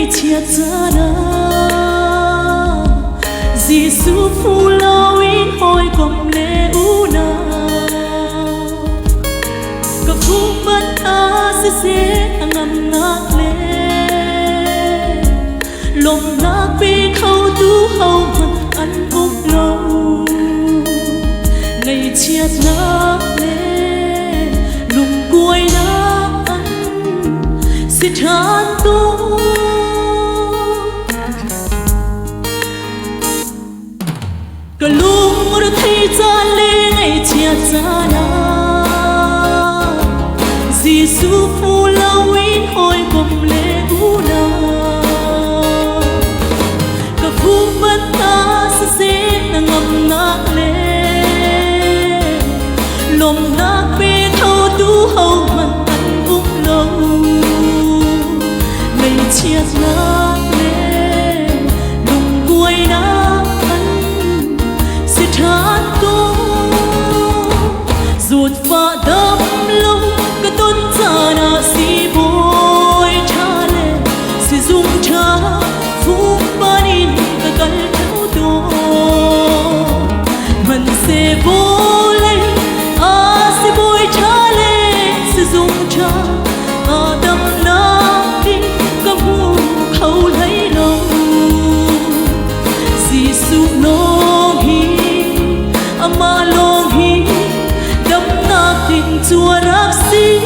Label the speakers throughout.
Speaker 1: ngày chia ra na Giêsu phu lao in hồi cùng lễ u na cả phu bất a sẽ ngầm ngạc lệ lòng ngạc bị khâu tu hậu mặt ăn úc lâu ngày chia na lệ lùng cuối na ăn sẽ than tu cả lúc đã thấy ra lệ ngày chia ra na Giêsu phu lao in hồi cùng lễ u na cả phu bất ta sẽ ngầm ngạc lệ lòng ngạc bê thâu tu hậu mặt ăn úc lâu ngày chia ngạc lệ lùng cuối na ăn sẽ than tu ruột và đâm lâu cả tuần giờ na si bôi cha lệ si dung cha phú ban in cả cần theo đồ mình sẽ vô lệ si bôi cha lệ si dung cha đâm na đi cả mu khâu lấy lâu Giêsu long hi ama long hi đâm na tình Chúa rắc si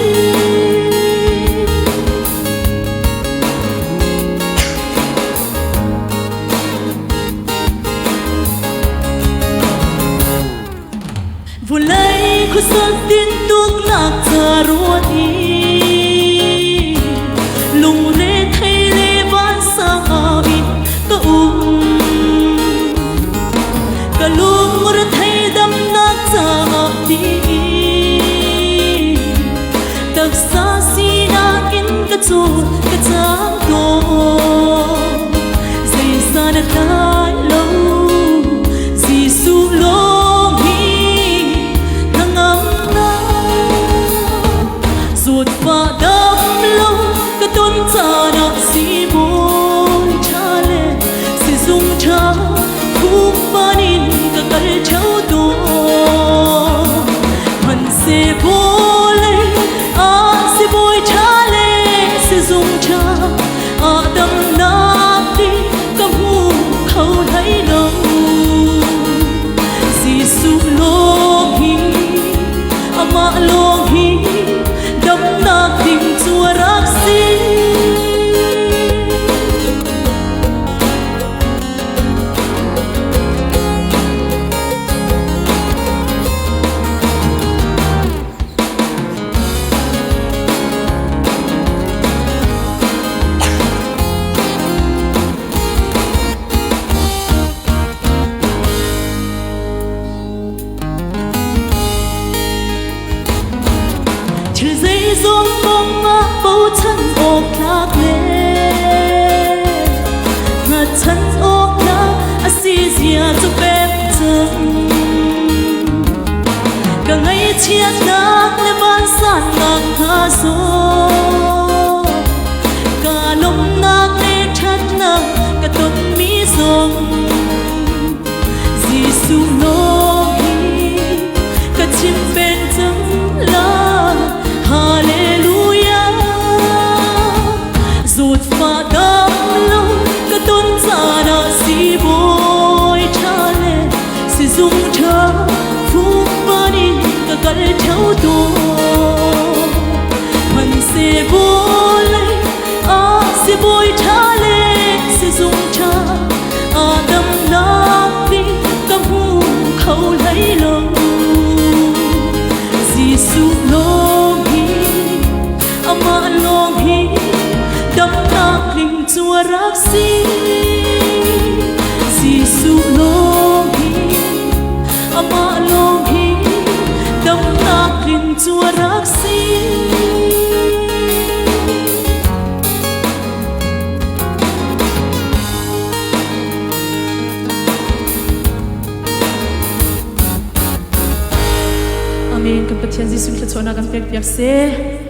Speaker 1: vô lấy khu sơn tin tuốc lạc giờ ruột đi lùng lê thay lê ván sang áo in cả cả lùng ra thay đâm nát giờ đi đặc xa si na in cả chuột cả trắng tô dây xa đã thái lâu Giêsu long ruột và đâm lâu cả tuần giờ đã si bôi cha lệ si dung cha phú ban in cả cần cháu đồ mình sẽ vô lệ si bôi cha lệ si dung cha đâm na đi cả mu khâu lấy lâu Giêsu long hi ama long hi đâm na tình Chúa rắc si trừ dây rong bông ngã bầu chân ốc lạc lệ ngã chân ốc lạc si dìa cho bếp chân cả ngày chia nắng lên ban san ngạc ngã gió cả lông ngạc lên thắt nắng cả tuần mi rong Giêsu long hi cả chim bên chân la Hallelujah ruột và đâm lâu cả tuần giờ đã si bôi cha lệ si dung cha phú ban in cả cần theo đồ mình sẽ vô lệ si bôi cha lệ si dung cha đâm na đi cả mu khâu lấy lâu Giêsu long ama long hi đâm na tình Chúa rắc si Giêsu long hi ama long hi đâm na tình Chúa rắc si Amen. Kapatyan Giêsu kita tuan akan piak-piak se.